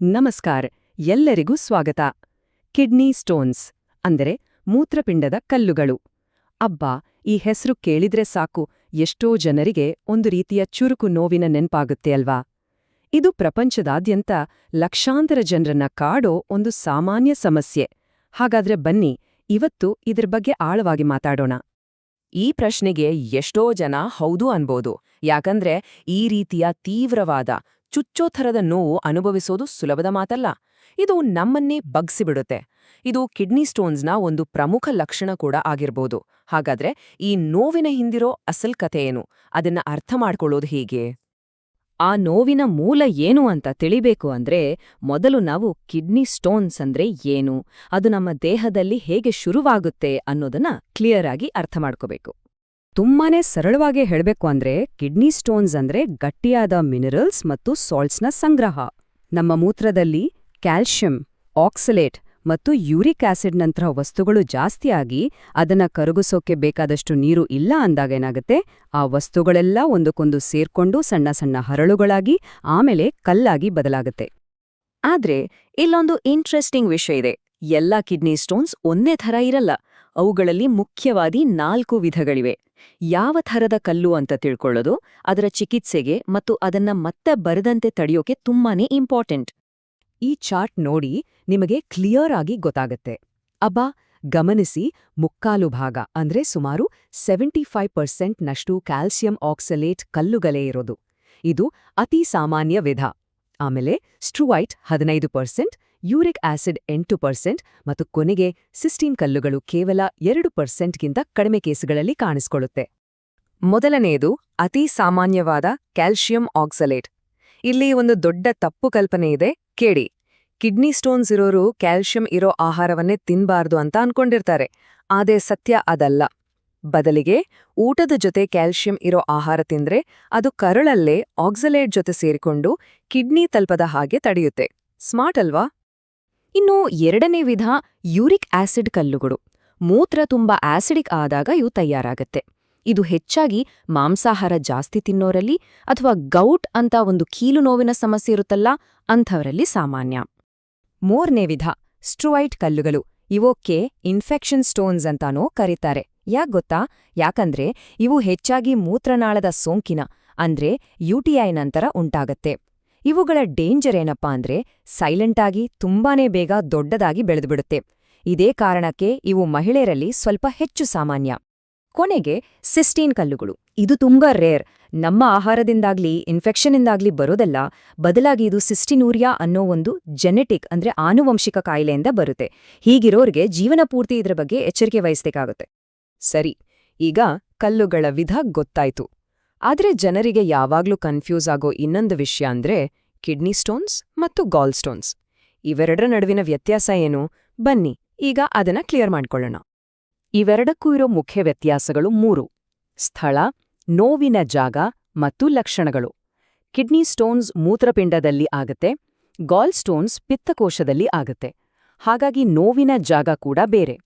ನಮಸ್ಕಾರ, ಎಲ್ಲರಿಗೂ ಸ್ವಾಗತ. ಕಿಡ್ನಿ ಸ್ಟೋನ್ಸ್ ಅಂದರೆ ಮೂತ್ರಪಿಂಡದ ಕಲ್ಲುಗಳು. ಅಬ್ಬಾ, ಈ ಹೆಸರು ಕೇಳಿದ್ರೆ ಸಾಕು, ಎಷ್ಟೋ ಜನರಿಗೆ ಒಂದು ರೀತಿಯ ಚುರುಕು ನೋವಿನ ನೆನ್ಪಾಗುತ್ತೆ ಅಲ್ವಾ? ಇದು ಪ್ರಪಂಚದಾದ್ಯಂತ ಲಕ್ಷಾಂತರ ಜನರನ್ನ ಕಾಡೋ ಒಂದು ಸಾಮಾನ್ಯ ಸಮಸ್ಯೆ. ಹಾಗಾದ್ರೆ ಬನ್ನಿ, ಇವತ್ತು ಇದ್ರ ಬಗ್ಗೆ ಆಳವಾಗಿ ಮಾತಾಡೋಣ. ಈ ಪ್ರಶ್ನೆಗೆ ಎಷ್ಟೋ ಜನ ಹೌದು ಅನ್ಬೋದು, ಯಾಕಂದ್ರೆ ಈ ರೀತಿಯ ತೀವ್ರವಾದ ಚುಚ್ಚೋ ಥರದ ನೋವು ಅನುಭವಿಸೋದು ಸುಲಭದ ಮಾತಲ್ಲ. ಇದು ನಮ್ಮನ್ನೇ ಬಗ್ಸಿಬಿಡುತ್ತೆ. ಇದು ಕಿಡ್ನಿ ಸ್ಟೋನ್ಸ್ನ ಒಂದು ಪ್ರಮುಖ ಲಕ್ಷಣ ಕೂಡ ಆಗಿರ್ಬೋದು. ಹಾಗಾದ್ರೆ ಈ ನೋವಿನ ಹಿಂದಿರೋ ಅಸಲ್ ಕಥೆ ಏನು? ಅದನ್ನ ಅರ್ಥ ಮಾಡ್ಕೊಳ್ಳೋದು ಹೇಗೆ? ಆ ನೋವಿನ ಮೂಲ ಏನು ಅಂತ ತಿಳಿಬೇಕು ಅಂದ್ರೆ ಮೊದಲು ನಾವು ಕಿಡ್ನಿ ಸ್ಟೋನ್ಸ್ ಅಂದ್ರೆ ಏನು, ಅದು ನಮ್ಮ ದೇಹದಲ್ಲಿ ಹೇಗೆ ಶುರುವಾಗುತ್ತೆ ಅನ್ನೋದನ್ನ ಕ್ಲಿಯರ್ ಆಗಿ ಅರ್ಥ ಮಾಡ್ಕೋಬೇಕು. ತುಂಬಾನೇ ಸರಳವಾಗಿ ಹೇಳ್ಬೇಕು ಅಂದ್ರೆ ಕಿಡ್ನಿ ಸ್ಟೋನ್ಸ್ ಅಂದ್ರೆ ಗಟ್ಟಿಯಾದ ಮಿನರಲ್ಸ್ ಮತ್ತು ಸಾಲ್ಟ್ಸ್ನ ಸಂಗ್ರಹ. ನಮ್ಮ ಮೂತ್ರದಲ್ಲಿ ಕ್ಯಾಲ್ಶಿಯಂ, ಆಕ್ಸಲೇಟ್ ಮತ್ತು ಯೂರಿಕ್ ಆಸಿಡ್ನಂತಹ ವಸ್ತುಗಳು ಜಾಸ್ತಿಯಾಗಿ ಅದನ್ನ ಕರಗಿಸೋಕೆ ಬೇಕಾದಷ್ಟು ನೀರು ಇಲ್ಲ ಅಂದಾಗೇನಾಗುತ್ತೆ, ಆ ವಸ್ತುಗಳೆಲ್ಲ ಒಂದಕ್ಕೊಂದು ಸೇರ್ಕೊಂಡು ಸಣ್ಣ ಸಣ್ಣ ಹರಳುಗಳಾಗಿ ಆಮೇಲೆ ಕಲ್ಲಾಗಿ ಬದಲಾಗುತ್ತೆ. ಆದ್ರೆ ಇಲ್ಲೊಂದು ಇಂಟ್ರೆಸ್ಟಿಂಗ್ ವಿಷಯ ಇದೆ. ಎಲ್ಲ ಕಿಡ್ನಿ ಸ್ಟೋನ್ಸ್ ಒಂದೇ ಥರ ಇರಲ್ಲ. ಅವುಗಳಲ್ಲಿ ಮುಖ್ಯವಾಗಿ 4 ವಿಧಗಳಿವೆ. ಯಾವ ಥರದ ಕಲ್ಲು ಅಂತ ತಿಳ್ಕೊಳ್ಳೋದು ಅದರ ಚಿಕಿತ್ಸೆಗೆ ಮತ್ತು ಅದನ್ನ ಮತ್ತೆ ಬರದಂತೆ ತಡೆಯೋಕೆ ತುಂಬಾನೇ ಇಂಪಾರ್ಟೆಂಟ್. ಈ ಚಾರ್ಟ್ ನೋಡಿ ನಿಮಗೆ ಕ್ಲಿಯರ್ ಆಗಿ ಗೊತ್ತಾಗತ್ತೆ. ಅಬ್ಬಾ, ಗಮನಿಸಿ, ಮುಕ್ಕಾಲು ಭಾಗ ಅಂದ್ರೆ ಸುಮಾರು 75% ನಷ್ಟು ಕ್ಯಾಲ್ಸಿಯಂ ಆಕ್ಸಲೇಟ್ ಕಲ್ಲುಗಳೇ ಇರೋದು. ಇದು ಅತಿ ಸಾಮಾನ್ಯ ವಿಧ. ಆಮೇಲೆ ಸ್ಟ್ರುವೈಟ್ 15%, ಯೂರಿಕ್ ಆಸಿಡ್ 8% ಮತ್ತು ಕೊನೆಗೆ ಸಿಸ್ಟೀನ್ ಕಲ್ಲುಗಳು ಕೇವಲ 2%ಗಿಂತ ಕಡಿಮೆ ಕೇಸುಗಳಲ್ಲಿ ಕಾಣಿಸ್ಕೊಳ್ಳುತ್ತೆ. ಮೊದಲನೆಯದು ಅತಿ ಸಾಮಾನ್ಯವಾದ ಕ್ಯಾಲ್ಶಿಯಂ ಆಕ್ಸಲೇಟ್. ಇಲ್ಲಿ ಒಂದು ದೊಡ್ಡ ತಪ್ಪು ಕಲ್ಪನೆ ಇದೆ, ಕೇಳಿ. ಕಿಡ್ನಿ ಸ್ಟೋನ್ಸ್ ಇರೋರು ಕ್ಯಾಲ್ಶಿಯಂ ಇರೋ ಆಹಾರವನ್ನೇ ತಿನ್ಬಾರ್ದು ಅಂತ ಅನ್ಕೊಂಡಿರ್ತಾರೆ. ಆದ್ರೆ ಸತ್ಯ ಅದಲ್ಲ. ಬದಲಿಗೆ ಊಟದ ಜೊತೆ ಕ್ಯಾಲ್ಶಿಯಂ ಇರೋ ಆಹಾರ ತಿಂದ್ರೆ ಅದು ಕರಳಲ್ಲೇ ಆಕ್ಸಲೇಟ್ ಜೊತೆ ಸೇರಿಕೊಂಡು ಕಿಡ್ನಿ ತಲುಪದ ಹಾಗೆ ತಡೆಯುತ್ತೆ. ಸ್ಮಾರ್ಟ್ ಅಲ್ವಾ? ಇನ್ನು ಎರಡನೇ ವಿಧ ಯೂರಿಕ್ ಆಸಿಡ್ ಕಲ್ಲುಗಳು. ಮೂತ್ರ ತುಂಬಾ ಆಸಿಡಿಕ್ ಆದಾಗ ಇವು ತಯಾರಾಗತ್ತೆ. ಇದು ಹೆಚ್ಚಾಗಿ ಮಾಂಸಾಹಾರ ಜಾಸ್ತಿ ತಿನ್ನೋರಲ್ಲಿ ಅಥವಾ ಗೌಟ್ ಅಂತ ಒಂದು ಕೀಲು ನೋವಿನ ಸಮಸ್ಯೆ ಇರುತ್ತಲ್ಲ, ಅಂಥವರಲ್ಲಿ ಸಾಮಾನ್ಯ. ಮೂರನೇ ವಿಧ ಸ್ಟ್ರುವೈಟ್ ಕಲ್ಲುಗಳು. ಇವಕ್ಕೆ ಇನ್ಫೆಕ್ಷನ್ ಸ್ಟೋನ್ಸ್ ಅಂತಾನೂ ಕರೀತಾರೆ. ಯಾಕ್ ಗೊತ್ತಾ? ಯಾಕಂದ್ರೆ ಇವು ಹೆಚ್ಚಾಗಿ ಮೂತ್ರನಾಳದ ಸೋಂಕಿನ ಅಂದ್ರೆ ಯುಟಿಐ ನಂತರ ಉಂಟಾಗತ್ತೆ. ಇವುಗಳ ಡೇಂಜರ್ ಏನಪ್ಪಾ ಅಂದ್ರೆ ಸೈಲೆಂಟಾಗಿ ತುಂಬಾನೇ ಬೇಗ ದೊಡ್ಡದಾಗಿ ಬೆಳೆದುಬಿಡುತ್ತೆ. ಇದೇ ಕಾರಣಕ್ಕೆ ಇವು ಮಹಿಳೆಯರಲ್ಲಿ ಸ್ವಲ್ಪ ಹೆಚ್ಚು ಸಾಮಾನ್ಯ. ಕೊನೆಗೆ ಸಿಸ್ಟೀನ್ ಕಲ್ಲುಗಳು. ಇದು ತುಂಬಾ ರೇರ್. ನಮ್ಮ ಆಹಾರದಿಂದಾಗ್ಲಿ ಇನ್ಫೆಕ್ಷನ್ನಿಂದಾಗ್ಲಿ ಬರೋದಲ್ಲ, ಬದಲಾಗಿ ಇದು ಸಿಸ್ಟಿನೂರಿಯಾ ಅನ್ನೋ ಒಂದು ಜೆನೆಟಿಕ್ ಅಂದ್ರೆ ಆನುವಂಶಿಕ ಕಾಯಿಲೆಯಿಂದ ಬರುತ್ತೆ. ಹೀಗಿರೋರ್ಗೆ ಜೀವನ ಪೂರ್ತಿ ಇದ್ರ ಬಗ್ಗೆ ಎಚ್ಚರಿಕೆ ವಹಿಸಬೇಕಾಗುತ್ತೆ. ಸರಿ, ಈಗ ಕಲ್ಲುಗಳ ವಿಧ ಗೊತ್ತಾಯ್ತು. ಆದ್ರೆ ಜನರಿಗೆ ಯಾವಾಗ್ಲೂ ಕನ್ಫ್ಯೂಸ್ ಆಗೋ ಇನ್ನೊಂದು ವಿಷಯ ಅಂದ್ರೆ ಕಿಡ್ನಿ ಸ್ಟೋನ್ಸ್ ಮತ್ತು ಗಾಲ್ ಸ್ಟೋನ್ಸ್. ಇವೆರಡರ ನಡುವಿನ ವ್ಯತ್ಯಾಸ ಏನು? ಬನ್ನಿ ಈಗ ಅದನ್ನ ಕ್ಲಿಯರ್ ಮಾಡ್ಕೊಳ್ಳೋಣ. ಇವೆರಡಕ್ಕೂ ಇರೋ ಮುಖ್ಯ ವ್ಯತ್ಯಾಸಗಳು 3: ಸ್ಥಳ, ನೋವಿನ ಜಾಗ ಮತ್ತು ಲಕ್ಷಣಗಳು. ಕಿಡ್ನಿ ಸ್ಟೋನ್ಸ್ ಮೂತ್ರಪಿಂಡದಲ್ಲಿ ಆಗತ್ತೆ, ಗಾಲ್ ಸ್ಟೋನ್ಸ್ ಪಿತ್ತಕೋಶದಲ್ಲಿ ಆಗತ್ತೆ. ಹಾಗಾಗಿ ನೋವಿನ ಜಾಗ ಕೂಡ ಬೇರೆ.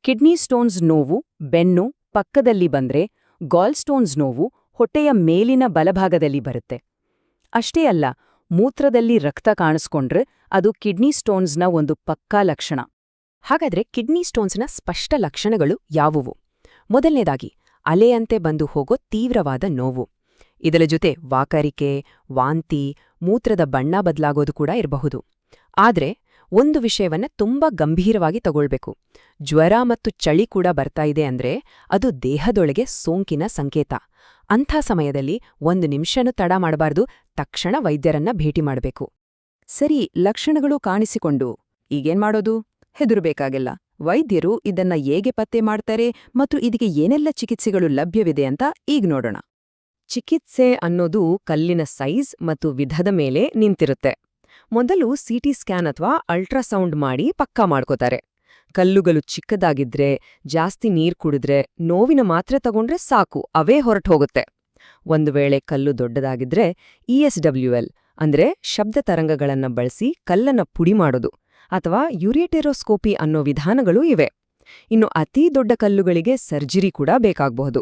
ಕಿಡ್ನಿ ಸ್ಟೋನ್ಸ್ ನೋವು ಬೆನ್ನು ಪಕ್ಕದಲ್ಲಿ ಬಂದ್ರೆ, ಗಾಲ್ ಸ್ಟೋನ್ಸ್ ನೋವು ಹೊಟ್ಟೆಯ ಮೇಲಿನ ಬಲಭಾಗದಲ್ಲಿ ಬರುತ್ತೆ. ಅಷ್ಟೇ ಅಲ್ಲ, ಮೂತ್ರದಲ್ಲಿ ರಕ್ತ ಕಾಣಿಸ್ಕೊಂಡ್ರೆ ಅದು ಕಿಡ್ನಿ ಸ್ಟೋನ್ಸ್ನ ಒಂದು ಪಕ್ಕಾ ಲಕ್ಷಣ. ಹಾಗಾದ್ರೆ ಕಿಡ್ನಿ ಸ್ಟೋನ್ಸ್ನ ಸ್ಪಷ್ಟ ಲಕ್ಷಣಗಳು ಯಾವುವು? ಮೊದಲನೇದಾಗಿ ಅಲೆಯಂತೆ ಬಂದು ಹೋಗೋ ತೀವ್ರವಾದ ನೋವು. ಇದರ ಜೊತೆ ವಾಕರಿಕೆ, ವಾಂತಿ, ಮೂತ್ರದ ಬಣ್ಣ ಬದಲಾಗೋದು ಕೂಡ ಇರಬಹುದು. ಆದ್ರೆ ಒಂದು ವಿಷಯವನ್ನ ತುಂಬಾ ಗಂಭೀರವಾಗಿ ತಗೊಳ್ಬೇಕು. ಜ್ವರ ಮತ್ತು ಚಳಿ ಕೂಡ ಬರ್ತಾ ಇದೆ ಅಂದ್ರೆ ಅದು ದೇಹದೊಳಗೆ ಸೋಂಕಿನ ಸಂಕೇತ. ಅಂಥ ಸಮಯದಲ್ಲಿ 1 ನಿಮಿಷನೂ ತಡ ಮಾಡಬಾರ್ದು, ತಕ್ಷಣ ವೈದ್ಯರನ್ನ ಭೇಟಿ ಮಾಡಬೇಕು. ಸರಿ, ಲಕ್ಷಣಗಳು ಕಾಣಿಸಿಕೊಂಡು ಈಗೇನ್ ಮಾಡೋದು? ಹೆದರಬೇಕಾಗಿಲ್ಲ. ವೈದ್ಯರು ಇದನ್ನ ಹೇಗೆ ಪತ್ತೆ ಮಾಡ್ತಾರೆ ಮತ್ತು ಇದಕ್ಕೆ ಏನೆಲ್ಲ ಚಿಕಿತ್ಸೆಗಳು ಲಭ್ಯವಿದೆ ಅಂತ ಈಗ ನೋಡೋಣ. ಚಿಕಿತ್ಸೆ ಅನ್ನೋದು ಕಲ್ಲಿನ ಸೈಜ್ ಮತ್ತು ವಿಧದ ಮೇಲೆ ನಿಂತಿರುತ್ತೆ. ಮೊದಲು ಸಿಟಿ ಸ್ಕ್ಯಾನ್ ಅಥವಾ ಅಲ್ಟ್ರಾಸೌಂಡ್ ಮಾಡಿ ಪಕ್ಕಾ ಮಾಡ್ಕೋತಾರೆ. ಕಲ್ಲುಗಳು ಚಿಕ್ಕದಾಗಿದ್ರೆ, ಜಾಸ್ತಿ ನೀರ್ ಕುಡಿದ್ರೆ, ನೋವಿನ ಮಾತ್ರೆ ತಗೊಂಡ್ರೆ ಸಾಕು, ಅವೇ ಹೊರಟೋಗುತ್ತೆ. ಒಂದು ವೇಳೆ ಕಲ್ಲು ದೊಡ್ಡದಾಗಿದ್ರೆ ESWL ಅಂದ್ರೆ ಶಬ್ದ ತರಂಗಗಳನ್ನ ಬಳಸಿ ಕಲ್ಲನ್ನ ಪುಡಿ ಮಾಡೋದು ಅಥವಾ ಯುರೇಟೆರೋಸ್ಕೋಪಿ ಅನ್ನೋ ವಿಧಾನಗಳೂ ಇವೆ. ಇನ್ನು ಅತೀ ದೊಡ್ಡ ಕಲ್ಲುಗಳಿಗೆ ಸರ್ಜರಿ ಕೂಡ ಬೇಕಾಗಬಹುದು.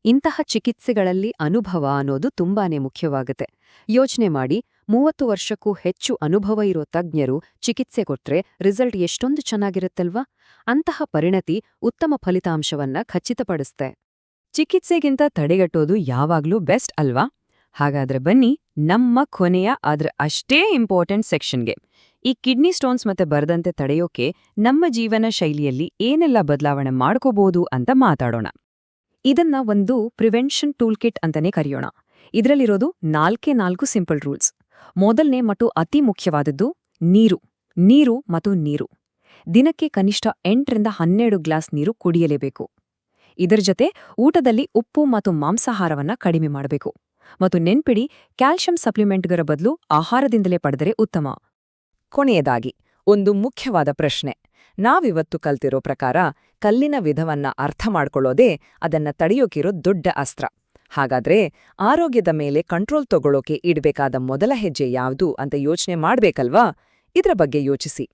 ಇಂತಹ ಚಿಕಿತ್ಸೆಗಳಲ್ಲಿ ಅನುಭವ ಅನ್ನೋದು ತುಂಬಾನೇ ಮುಖ್ಯವಾಗುತ್ತೆ. ಯೋಚನೆ ಮಾಡಿ, 30 ವರ್ಷಕ್ಕೂ ಹೆಚ್ಚು ಅನುಭವ ಇರೋ ತಜ್ಞರು ಚಿಕಿತ್ಸೆ ಕೊಟ್ರೆ ರಿಸಲ್ಟ್ ಎಷ್ಟೊಂದು ಚೆನ್ನಾಗಿರುತ್ತಲ್ವಾ? ಅಂತಹ ಪರಿಣತಿ ಉತ್ತಮ ಫಲಿತಾಂಶವನ್ನ ಖಚಿತಪಡಿಸ್ತೆ. ಚಿಕಿತ್ಸೆಗಿಂತ ತಡೆಗಟ್ಟೋದು ಯಾವಾಗ್ಲೂ ಬೆಸ್ಟ್ ಅಲ್ವಾ? ಹಾಗಾದ್ರೆ ಬನ್ನಿ ನಮ್ಮ ಕೊನೆಯ ಆದ್ರೆ ಅಷ್ಟೇ ಇಂಪಾರ್ಟೆಂಟ್ ಸೆಕ್ಷನ್ಗೆ. ಈ ಕಿಡ್ನಿ ಸ್ಟೋನ್ಸ್ ಮತ್ತೆ ಬರದಂತೆ ತಡೆಯೋಕೆ ನಮ್ಮ ಜೀವನ ಶೈಲಿಯಲ್ಲಿ ಏನೆಲ್ಲ ಬದಲಾವಣೆ ಮಾಡ್ಕೋಬಹುದು ಅಂತ ಮಾತಾಡೋಣ. ಇದನ್ನ ಒಂದು ಪ್ರಿವೆನ್ಷನ್ ಟೂಲ್ ಕಿಟ್ ಅಂತಾನೆ ಕರೆಯೋಣ. ಇದರಲ್ಲಿರೋದು 4 ಸಿಂಪಲ್ ರೂಲ್ಸ್. ಮೊದಲನೇ ಮತ್ತು ಅತಿ ಮುಖ್ಯವಾದದ್ದು ನೀರು ಮತ್ತು ನೀರು. ದಿನಕ್ಕೆ ಕನಿಷ್ಠ 8ರಿಂದ 12 ಗ್ಲಾಸ್ ನೀರು ಕುಡಿಯಲೇಬೇಕು. ಇದರ ಜೊತೆ ಊಟದಲ್ಲಿ ಉಪ್ಪು ಮತ್ತು ಮಾಂಸಾಹಾರವನ್ನ ಕಡಿಮೆ ಮಾಡಬೇಕು. ಮತ್ತು ನೆನ್ಪಿಡಿ, ಕ್ಯಾಲ್ಸಿಯಂ ಸಪ್ಲಿಮೆಂಟ್ಗಳ ಬದಲು ಆಹಾರದಿಂದಲೇ ಪಡೆದರೆ ಉತ್ತಮ. ಕೊನೆಯದಾಗಿ ಒಂದು ಮುಖ್ಯವಾದ ಪ್ರಶ್ನೆ. ನಾವಿವತ್ತು ಕಲ್ತಿರೋ ಪ್ರಕಾರ ಕಲ್ಲಿನ ವಿಧವನ್ನ ಅರ್ಥ ಮಾಡ್ಕೊಳ್ಳೋದೇ ಅದನ್ನ ತಡೆಯೋಕಿರೋ ದೊಡ್ಡ ಅಸ್ತ್ರ. ಹಾಗಾದ್ರೆ ಆರೋಗ್ಯದ ಮೇಲೆ ಕಂಟ್ರೋಲ್ ತಗೊಳ್ಳೋಕೆ ಇಡ್ಬೇಕಾದ ಮೊದಲ ಹೆಜ್ಜೆ ಯಾವುದು ಅಂತ ಯೋಚನೆ ಮಾಡ್ಬೇಕಲ್ವಾ? ಇದ್ರ ಬಗ್ಗೆ ಯೋಚಿಸಿ.